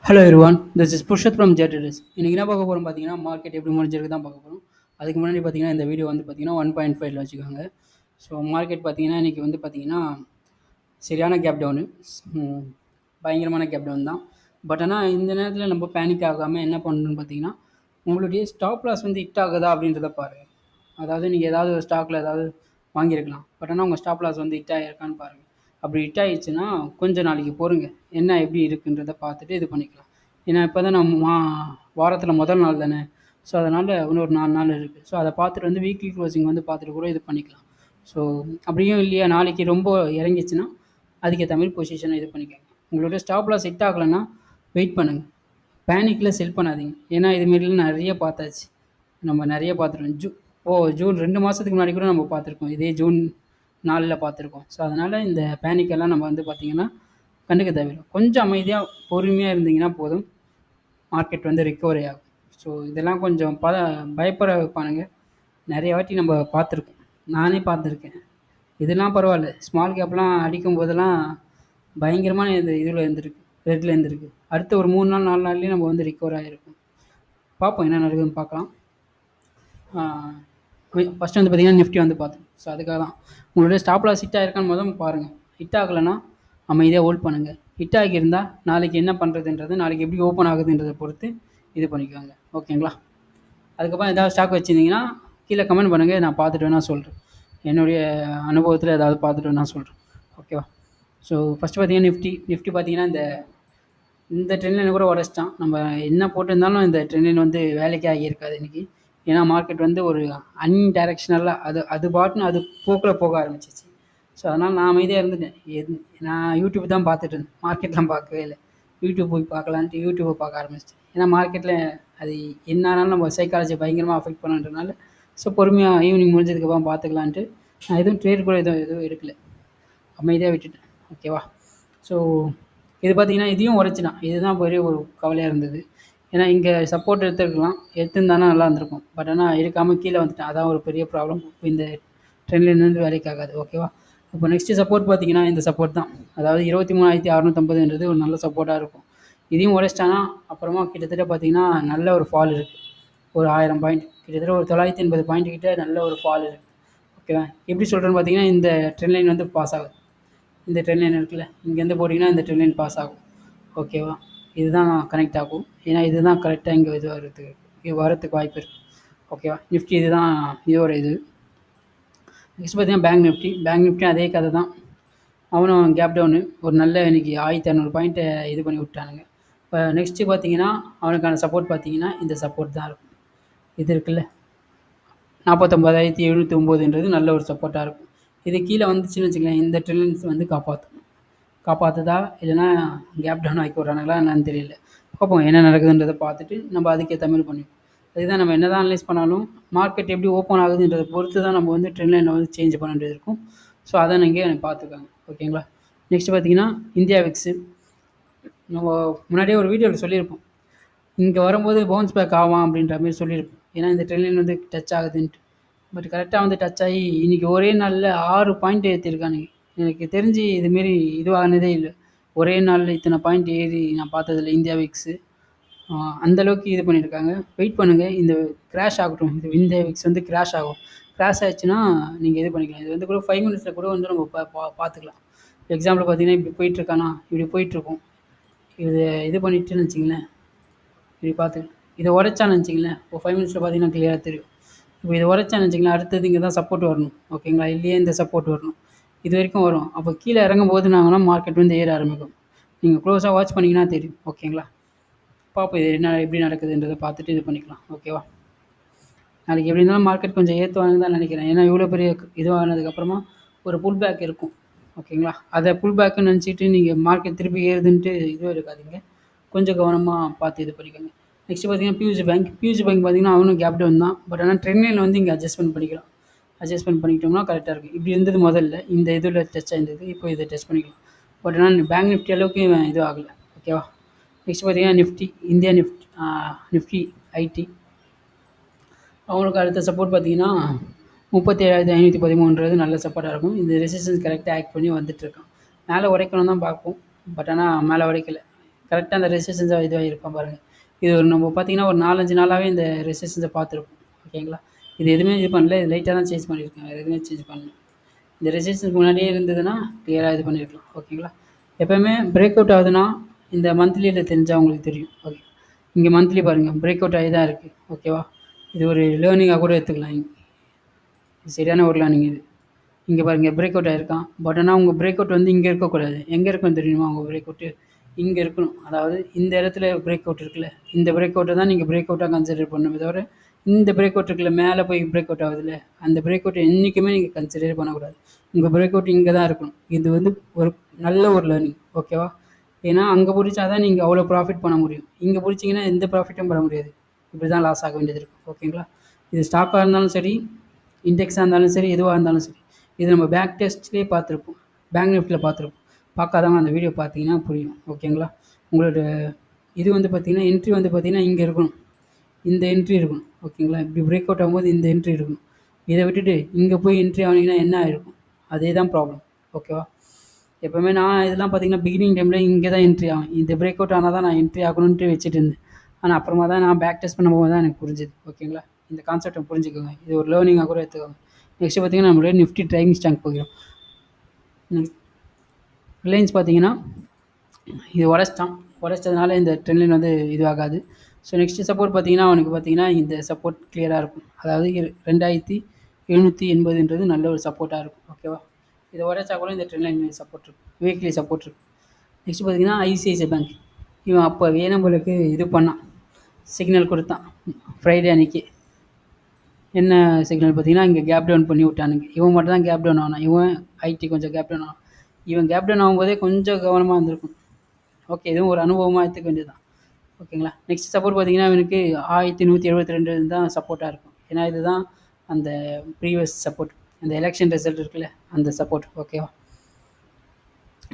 Hello everyone, this is Purushath from ஜெட்ரிஸ். இன்றைக்கி என்ன பார்க்க போகிறோம் பார்த்தீங்கன்னா, மார்க்கெட் எப்படி முடிஞ்சிருக்கு தான் பார்க்க போகிறோம். அதுக்கு முன்னாடி பார்த்தீங்கன்னா, இந்த வீடியோ வந்து பார்த்தீங்கன்னா 1.5ல வச்சுக்கோங்க. ஸோ மார்க்கெட் பார்த்தீங்கன்னா, இன்றைக்கி வந்து பார்த்தீங்கன்னா சரியான கேப் டவுனு, பயங்கரமான கேப் டவுன் தான். பட் ஆனால் இந்த நேரத்தில் நம்ம பேனிக் ஆகாமல் என்ன பண்ணணும்னு பார்த்தீங்கன்னா, உங்களுடைய ஸ்டாப் லாஸ் வந்து ஹிட் ஆகுதா அப்படின்றத பாருங்கள். அதாவது நீங்கள் ஏதாவது ஒரு ஸ்டாக்கில் ஏதாவது வாங்கியிருக்கலாம். பட் ஆனால் உங்கள் ஸ்டாப் லாஸ் வந்து ஹிட் ஆகிருக்கான்னு பாருங்கள். அப்படி ஹிட் ஆகிடுச்சுன்னா கொஞ்சம் நாளைக்கு பொறுங்க, என்ன எப்படி இருக்குன்றதை பார்த்துட்டு இது பண்ணிக்கலாம். ஏன்னா இப்போ தான் நம்ம வாரத்தில் முதல் நாள் தானே. ஸோ அதனால் இன்னொரு 4 நாள் இருக்குது. ஸோ அதை பார்த்துட்டு வந்து வீக்லி க்ளோசிங் வந்து பார்த்துட்டு கூட இது பண்ணிக்கலாம். ஸோ அப்படியும் இல்லையா, நாளைக்கு ரொம்ப இறங்கிச்சுன்னா அதுக்கேற்ற மாதிரி பொசிஷனை இது பண்ணிக்கோங்க. உங்களோட ஸ்டாப் லாஸ் ஹிட் ஆகலைன்னா வெயிட் பண்ணுங்கள். பேனிக்கில் செல் பண்ணாதீங்க. ஏன்னா இதுமாரிலாம் நிறைய பார்த்தாச்சு. நம்ம நிறைய பார்த்துருக்கோம். ஜூன் 2 மாதத்துக்கு முன்னாடி கூட நம்ம பார்த்துருக்கோம். இதே ஜூன் 4ல் பார்த்துருக்கோம். ஸோ அதனால் இந்த பேனிக்கெல்லாம் நம்ம வந்து பார்த்திங்கன்னா கண்டுக்க தேவையில்லை. கொஞ்சம் அமைதியாக பொறுமையாக இருந்தீங்கன்னா போதும், மார்க்கெட் வந்து ரிக்கவரி ஆகும். ஸோ இதெல்லாம் கொஞ்சம் பயப்பட வைப்பானுங்க. நிறைய வாட்டி நம்ம பார்த்துருக்கோம், நானே பார்த்துருக்கேன். இதெல்லாம் பரவாயில்ல, ஸ்மால் கேப்லாம் அடிக்கும் போதெல்லாம் பயங்கரமான இதில் இருந்திருக்கு, ரெட்டில் இருந்திருக்கு. அடுத்த ஒரு 3 நாள் 4 நாள்லேயும் நம்ம வந்து ரிக்கவர் ஆகிருக்கும். பார்ப்போம் என்ன நடக்குதுன்னு பார்க்கலாம். ஃபஸ்ட்டு வந்து பார்த்திங்கன்னா நிஃப்டி வந்து பார்த்தோம். ஸோ அதுக்காக தான் உங்களுடைய ஸ்டாப் லாஸ் ஹிட் ஆகிருக்கான்னு முதல்ல பாருங்கள். ஹிட் ஆகலைன்னா அமைதியாக ஹோல்ட் பண்ணுங்கள். ஹிட் ஆகியிருந்தால் நாளைக்கு என்ன பண்ணுறதுன்றது, நாளைக்கு எப்படி ஓப்பன் ஆகுதுன்றதை பொறுத்து இது பண்ணிக்குவாங்க. ஓகேங்களா? அதுக்கப்புறம் ஏதாவது ஸ்டாக் வச்சுருந்தீங்கன்னா கீழே கமெண்ட் பண்ணுங்கள், நான் பார்த்துட்டு வேணால் சொல்கிறேன். என்னுடைய அனுபவத்தில் ஏதாவது பார்த்துட்டு வேணால் சொல்கிறேன். ஓகேவா? ஸோ ஃபஸ்ட்டு பார்த்தீங்கன்னா நிஃப்டி பார்த்தீங்கன்னா இந்த ட்ரெண்ட் லைனை கூட உடச்சிட்டான். நம்ம என்ன போட்டிருந்தாலும் இந்த ட்ரெண்ட் லைன் வந்து வேலைக்கே ஆகியிருக்காது இன்றைக்கி. ஏன்னா மார்க்கெட் வந்து ஒரு அன்டைரக்ஷனலாக அது பாட்டுன்னு அது போக்கில் போக ஆரம்பிச்சிச்சு. ஸோ அதனால் நான் அமைதியாக இருந்துட்டேன். நான் யூடியூப் தான் பார்த்துட்டு இருந்தேன், மார்க்கெட்லாம் பார்க்கவே இல்லை. யூடியூப் போய் பார்க்கலான்ட்டு யூடியூப்பை பார்க்க ஆரம்பிச்சிட்டேன். ஏன்னா மார்க்கெட்டில் அது என்ன ஆனாலும் நம்ம சைக்காலஜி பயங்கரமாக அஃபெக்ட் பண்ணுறதுனால, ஸோ பொறுமையாக ஈவினிங் முடிஞ்சதுக்கப்புறம் பார்த்துக்கலான்ட்டு நான் எதுவும் ட்ரேட் கூட எதுவும் எடுக்கலை, அமைதியாக விட்டுட்டேன். ஓகேவா? ஸோ இது பார்த்திங்கன்னா இதையும் உடச்சிட்டான். இதுதான் பெரிய ஒரு கவலையாக இருந்தது. ஏன்னா இங்கே சப்போர்ட் எடுத்துருக்கலாம், எடுத்துருந்தானா நல்லா இருந்திருக்கும். பட் ஆனால் எடுக்காமல் கீழே வந்துட்டேன். அதான் ஒரு பெரிய ப்ராப்ளம். இப்போ இந்த ட்ரெண்ட் லைன் வந்து வேலைக்கு ஆகாது. ஓகேவா? இப்போ நெக்ஸ்ட்டு சப்போர்ட் பார்த்திங்கன்னா இந்த சப்போர்ட் தான். அதாவது 23,650ன்றது ஒரு நல்ல சப்போர்ட்டாக இருக்கும். இதையும் உடைச்சிட்டானா அப்புறமா கிட்டத்தட்ட பார்த்திங்கன்னா நல்ல ஒரு ஃபால் இருக்குது. ஒரு 1000 பாயிண்ட், கிட்டத்தட்ட ஒரு 980 பாயிண்ட் கிட்ட நல்ல ஒரு ஃபால் இருக்குது. ஓகேவா? எப்படி சொல்கிறேன்னு பார்த்தீங்கன்னா, இந்த ட்ரெண்ட் லைன் வந்து பாஸ் ஆகுது. இந்த ட்ரெண்ட் லைன் இருக்குல்ல, இங்கேருந்து போட்டிங்கன்னா இந்த ட்ரெண்ட் லைன் பாஸ் ஆகும். ஓகேவா? இதுதான் கனெக்ட் ஆகும். ஏன்னா இதுதான் கரெக்டாக இங்கே இது வரத்துக்கு வாய்ப்பு இருக்குது. ஓகேவா? நிஃப்டி இதுதான் இதோட இது. நெக்ஸ்ட் பார்த்தீங்கன்னா பேங்க் நிஃப்டி அதே கதை தான். அவனும் கேப் டவுனு ஒரு நல்ல இன்றைக்கி 1500 பாயிண்ட்டை இது பண்ணி விட்டானுங்க. இப்போ நெக்ஸ்ட்டு பார்த்தீங்கன்னா அவனுக்கான சப்போர்ட் பார்த்தீங்கன்னா இந்த சப்போர்ட் தான் இருக்கும். இது இருக்குல்ல, 49,709ன்றது நல்ல ஒரு சப்போர்ட்டாக இருக்கும். இது கீழே வந்துச்சுன்னு வச்சுக்கலாம், இந்த ட்ரெண்ட்ஸ் வந்து காப்பாற்றுதா இல்லைனா கேப் டவுன் ஆக்கி விட்றானுங்களா என்னன்னு தெரியல. பார்ப்போம் என்ன நடக்குதுன்றதை பார்த்துட்டு நம்ம அதுக்கேற்ற மாதிரி பண்ணிப்போம். அதுதான் நம்ம என்ன தான் அனலைஸ் பண்ணாலும் மார்க்கெட் எப்படி ஓப்பன் ஆகுதுன்றதை பொறுத்து தான் நம்ம வந்து ட்ரெண்ட் லைனை வந்து சேஞ்ச் பண்ண வேண்டியது இருக்கும். ஸோ அதை நீங்கள் பார்த்துக்காங்க. ஓகேங்களா? நெக்ஸ்ட்டு பார்த்தீங்கன்னா இந்தியா விக்ஸு. நம்ம முன்னாடியே ஒரு வீடியோவில் சொல்லியிருப்போம், இங்கே வரும்போது பவுன்ஸ் பேக் ஆகும் அப்படின்ற மாதிரி சொல்லியிருப்போம். ஏன்னா இந்த ட்ரெண்ட் லைன் வந்து டச் ஆகுதுன்ட்டு. பட் கரெக்டாக வந்து டச் ஆகி இன்றைக்கி ஒரே நாளில் 6 பாயிண்ட் ஏற்றிருக்கானுங்க. எனக்கு தெரிஞ்சு இதுமாரி இதுவானதே இல்லை. ஒரே நாளில் இத்தனை பாயிண்ட் ஏறி நான் பார்த்ததில்ல இந்தியா விக்ஸு. அந்தளவுக்கு இது பண்ணியிருக்காங்க. வெயிட் பண்ணுங்கள், இந்த கிராஷ் ஆகட்டும். இந்தியா விக்ஸ் வந்து கிராஷ் ஆகும். கிராஷ் ஆகிடுச்சுன்னா நீங்கள் இது பண்ணிக்கலாம். இது வந்து கூட 5 மினிட்ஸில் கூட வந்து நம்ம பார்த்துக்கலாம். எக்ஸாம்பிள் பார்த்தீங்கன்னா இப்படி போயிட்டுருக்கானா, இப்படி போயிட்டுருக்கும். இது பண்ணிட்டுன்னு வச்சிங்களேன், இப்படி பார்த்துக்கலாம். இதை உடைச்சான்னு வச்சிங்களேன், ஒரு 5 மினிட்ஸில் பார்த்தீங்கன்னா கிளியராக தெரியும். இப்போ இதை உடைச்சான்னு வச்சிங்களேன், அடுத்தது இங்கே தான் சப்போர்ட் வரணும். ஓகேங்களா? இல்லையே இந்த சப்போர்ட் வரணும். இது வரைக்கும் வரும். அப்போ கீழே இறங்கும்போது நாங்கன்னா மார்க்கெட் வந்து ஏற ஆரம்பிக்கும். நீங்கள் க்ளோஸாக வாட்ச் பண்ணிங்கன்னா தெரியும். ஓகேங்களா? பார்ப்போம் இது என்ன எப்படி நடக்குதுன்றதை பார்த்துட்டு இது பண்ணிக்கலாம். ஓகேவா? நாளைக்கு எப்படி இருந்தாலும் மார்க்கெட் கொஞ்சம் ஏற்றுவாங்கன்னு தான் நினைக்கிறேன். ஏன்னா இவ்வளோ பெரிய இதுவானதுக்கப்புறமா ஒரு புல் பேக் இருக்கும். ஓகேங்களா? அதை புல் பேக்குன்னு நினச்சிட்டு நீங்கள் மார்க்கெட் திருப்பி ஏறுதுன்ட்டு இதுவும் இருக்காதீங்க. கொஞ்சம் கவனமாக பார்த்து இது பண்ணிக்கோங்க. நெக்ஸ்ட்டு பார்த்தீங்கன்னா பியூசி பேங்க் பார்த்தீங்கன்னா அவனும் கேப் டவுன் தான். பட் ஆனால் ட்ரெண்ட் லைனில் வந்து இங்கே அட்ஜஸ்ட்மெண்ட் பண்ணிக்கிட்டோம்னா கரெக்டாக இருக்குது. இப்படி இருந்தது முதல்ல, இந்த இதில் டச் ஆயிருந்தது, இப்போ இதை டச் பண்ணிக்கலாம். பட் ஆனால் பேங்க் நிஃப்டி அளவுக்கு இது ஆகலை. ஓகேவா? நெக்ஸ்ட் பார்த்தீங்கன்னா இந்தியா நிஃப்டி ஐடி. அவங்களுக்கு அடுத்த சப்போர்ட் பார்த்தீங்கன்னா 37,513ன்றது நல்ல சப்போர்ட்டாக இருக்கும். இந்த ரெசிஸ்டன்ஸ் கரெக்டாக ஆக்ட் பண்ணி வந்துட்டுருக்கான். மேலே உடைக்கணும் தான் பார்ப்போம். பட் ஆனால் மேலே உடைக்கலை. கரெக்டாக அந்த ரெசிஸ்டன்ஸாக இதுவாக இருப்பான் பாருங்கள். இது ஒரு நம்ம பார்த்தீங்கன்னா ஒரு 4, 5 நாளாகவே இந்த ரெசிஸ்டன்ஸை பார்த்துருப்போம். ஓகேங்களா? இது எதுவுமே இது பண்ணல. இது லைட்டாக தான் சேஞ்ச் பண்ணியிருக்கேன். வேறு எதுவுமே சேஞ்ச் பண்ணல. இந்த ரெசிஸ்டன்ஸ் முன்னாடியே இருந்ததுன்னா கிளியராக இது பண்ணியிருக்கலாம். ஓகேங்களா? எப்போயுமே பிரேக் அவுட் ஆகுதுன்னா இந்த மந்த்லியில் தெரிஞ்சால் உங்களுக்கு தெரியும். ஓகே, இங்கே மந்த்லி பாருங்கள் பிரேக் அவுட் ஆகி தான் இருக்குது. ஓகேவா? இது ஒரு லேர்னிங்காக கூட எடுத்துக்கலாம். இது சரியான ஒரு லேர்னிங் இது. இங்கே பாருங்கள் பிரேக் அவுட் ஆகிருக்கான். பட் ஆனால் உங்கள் பிரேக் அவுட் வந்து இங்கே இருக்கக்கூடாது. எங்கே இருக்குன்னு தெரியுமா? உங்கள் பிரேக் அவுட்டு இங்கே இருக்கணும். அதாவது இந்த இடத்துல பிரேக் அவுட் இருக்குல்ல, இந்த பிரேக் அவுட்டை தான் நீங்கள் பிரேக் அவுட்டாக கன்சிடர் பண்ணணுமே தவிர இந்த பிரேக் அவுட் இருக்குல்ல மேலே போய் பிரேக் அவுட் ஆகுதுல்ல, அந்த பிரேக் அவுட்டை என்றைக்குமே நீங்கள் கன்சிடர் பண்ணக்கூடாது. உங்கள் பிரேக் அவுட் இங்கே தான் இருக்கணும். இது வந்து ஒரு நல்ல ஒரு லேர்னிங். ஓகேவா? ஏன்னா அங்கே பிடிச்சா தான் நீங்கள் அவ்வளோ ப்ராஃபிட் பண்ண முடியும். இங்கே பிடிச்சிங்கன்னா எந்த ப்ராஃபிட்டும் பண்ண முடியாது. இப்படி தான் லாஸ் ஆக வேண்டியது இருக்கும். ஓகேங்களா? இது ஸ்டாக்காக இருந்தாலும் சரி, இண்டெக்ஸாக இருந்தாலும் சரி, எதுவாக இருந்தாலும் சரி, இது நம்ம பேக் டெஸ்ட்லேயே பார்த்துருப்போம். பேங்க் நிஃப்டியில் பார்த்துருப்போம். பார்க்காதவங்க அந்த வீடியோ பார்த்தீங்கன்னா புரியும். ஓகேங்களா? உங்களோட இது வந்து பார்த்தீங்கன்னா என்ட்ரி வந்து பார்த்தீங்கன்னா இங்கே இருக்கணும். இந்த என்ட்ரி இருக்கணும். ஓகேங்களா? இப்படி பிரேக் அவுட் ஆகும்போது இந்த என்ட்ரி இருக்கணும். இதை விட்டுட்டு இங்கே போய் என்ட்ரி ஆனீங்கன்னா என்ன ஆகிருக்கும்? அதே தான் ப்ராப்ளம். ஓகேவா? எப்போவுமே நான் இதெல்லாம் பார்த்தீங்கன்னா பிகினிங் டைமில் இங்கே தான் என்ட்ரி ஆகும். இந்த பிரேக் அவுட் ஆனால் தான் நான் என்ட்ரி ஆகணுன்ட்டு வச்சுட்டு இருந்தேன். ஆனால் அப்புறமா தான் நான் பேக் டெஸ்ட் பண்ணும்போது தான் எனக்கு புரிஞ்சுது. ஓகேங்களா? இந்த கான்செப்டை புரிஞ்சுக்கோங்க. இது ஒரு லேர்னிங்காக கூட எடுத்துக்கோங்க. நெக்ஸ்ட்டு பார்த்தீங்கன்னா நம்மளுடைய நிஃப்டி ட்ரைவிங் ஸ்டாக் போகிறோம். ரிலையன்ஸ் பார்த்தீங்கன்னா இது உடச்சிட்டதுனால இந்த ட்ரெண்ட் லைன் வந்து இதுவாகாது. ஸோ நெக்ஸ்ட்டு சப்போர்ட் பார்த்தீங்கன்னா அவனுக்கு பார்த்தீங்கன்னா இந்த சப்போர்ட் கிளியராக இருக்கும். அதாவது 2780ன்றது நல்ல ஒரு சப்போர்ட்டாக இருக்கும். ஓகேவா? இதை உடச்சா கூட இந்த ட்ரெண்ட் லைன் சப்போர்ட் இருக்கும். வீக்லி சப்போர்ட் இருக்கும். நெக்ஸ்ட் பார்த்தீங்கன்னா ஐசிஐசிஐ பேங்க். இவன் அப்போவே நம்மளுக்கு இது பண்ணான், சிக்னல் கொடுத்தான் ஃப்ரைடே அன்றைக்கி. என்ன சிக்னல் பார்த்தீங்கன்னா இங்கே கேப் டவுன் பண்ணி விட்டானுங்க. இவன் மட்டும் தான் கேப் டவுன் ஆனான். இவன் ஐடி கொஞ்சம் கேப் டவுன் ஆனான். இவன் கேப் டவுன் ஆகும்போதே கொஞ்சம் கவனமாக இருந்திருக்கும். ஓகே, இதுவும் ஒரு அனுபவமாக எடுத்துக்க வேண்டியது தான். ஓகேங்களா? நெக்ஸ்ட் சப்போர்ட் பார்த்தீங்கன்னா இவனுக்கு 1172 தான் சப்போர்ட்டாக இருக்கும். ஏன்னா இதுதான் அந்த ப்ரீவியஸ் சப்போர்ட், அந்த எலெக்ஷன் ரிசல்ட் இருக்குல்ல அந்த சப்போர்ட். ஓகேவா?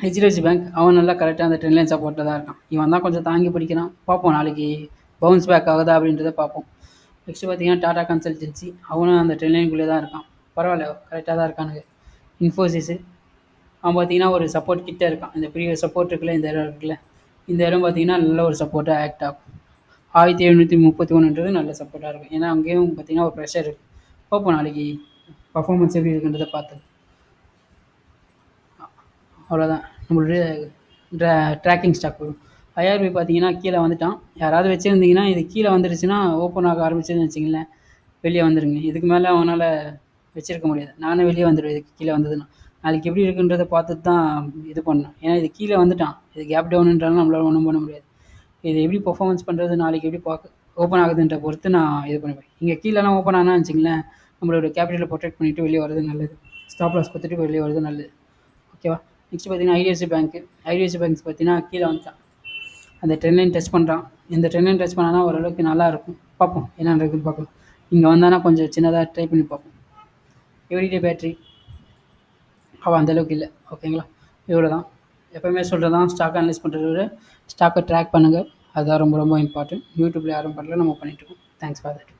ஹெச்டிஎஃப்சி பேங்க் அவன் நல்லா கரெக்டாக அந்த ட்ரெண்ட் லைன் சப்போர்ட்டில் தான் இருக்கான். இவன் தான் கொஞ்சம் தாங்கி பிடிக்கிறான். பார்ப்போம் நாளைக்கு பவுன்ஸ் பேக் ஆகுதா அப்படின்றத பார்ப்போம். நெக்ஸ்ட்டு பார்த்தீங்கன்னா டாடா கன்சல்டன்சி அவனும் அந்த ட்ரெண்ட் லைனுக்குள்ளே தான் இருக்கான். பரவாயில்ல, கரெக்டாக தான் இருக்கானுங்க. இன்ஃபோசிஸு அவன் பார்த்தீங்கன்னா ஒரு சப்போர்ட் கிட்டே இருக்கான். இந்த ப்ரீவியஸ் சப்போர்ட் இருக்குல்ல, இந்த இடம் இருக்குல்ல, இந்த இடம் பார்த்தீங்கன்னா நல்ல ஒரு சப்போர்ட்டாக ஆக்ட் ஆகும். 1731ன்றது நல்ல சப்போர்ட்டாக இருக்கும். ஏன்னா அங்கேயும் பார்த்தீங்கன்னா ஒரு ப்ரெஷர் இருக்குது. பார்ப்போம் நாளைக்கு பர்ஃபார்மன்ஸ் எப்படி இருக்குன்றதை பார்த்து. அவ்வளோதான் நம்மளுடைய ட்ராக்கிங் ஸ்டாக் வரும். ஐஆர்பி பார்த்தீங்கன்னா கீழே வந்துட்டான். யாராவது வச்சுருந்தீங்கன்னா இது கீழே வந்துருச்சுன்னா ஓப்பன் ஆக ஆரம்பிச்சதுன்னு வச்சிங்களேன், வெளியே வந்துடுங்க. இதுக்கு மேலே அவனால் வச்சுருக்க முடியாது. நானே வெளியே வந்துடுவேன் இதுக்கு கீழே வந்ததுன்னா. நாளைக்கு எப்படி இருக்குன்றதை பார்த்துட்டு தான் இது பண்ணணும். ஏன்னா இது கீழே வந்துட்டான். இது கேப் டவுனுன்றாலும் நம்மளால் ஒன்றும் பண்ண முடியாது. இது எப்படி பர்ஃபார்மன்ஸ் பண்ணுறது, நாளைக்கு எப்படி ஓப்பன் ஆகுதுன்ற பொறுத்து நான் இது பண்ணுவேன். இங்கே கீழேலாம் ஓப்பன் ஆனால் வச்சிங்களேன், நம்மளோட கேபிட்டலை ப்ரொடெக்ட் பண்ணிவிட்டு வெளியே வரது நல்லது. ஸ்டாப் லாஸ் கொடுத்துட்டு வெளியே வரது நல்லது. ஓகேவா? நெக்ஸ்ட் பார்த்தீங்கன்னா ஐடிஎஃப்சி பேங்க்ஸ் பார்த்தீங்கன்னா கீழே வந்துட்டான். அந்த ட்ரெண்ட் லைன் டச் பண்ணுறான். இந்த ட்ரெண்ட் லைன் டச் பண்ணால் ஓரளவுக்கு நல்லாயிருக்கும். பார்ப்போம் என்ன நடக்குதுன்னு பார்க்கலாம். இங்கே வந்தானா கொஞ்சம் சின்னதாக ட்ரை பண்ணி பார்ப்போம். எவ்ரிடே பேட்ரி அவள் அந்தளவுக்கு இல்லை. ஓகேங்களா? இவ்வளோ தான். எப்போயுமே சொல்கிறது தான், ஸ்டாக் அனலைஸ் பண்ணுறத விட ஸ்டாக்கை ட்ராக் பண்ணுங்கள். அதுதான் ரொம்ப ரொம்ப இம்பார்ட்டன்ட். யூடியூப்பில் யாரும் பண்ணல, நம்ம பண்ணிகிட்ருக்கோம். Thanks for that.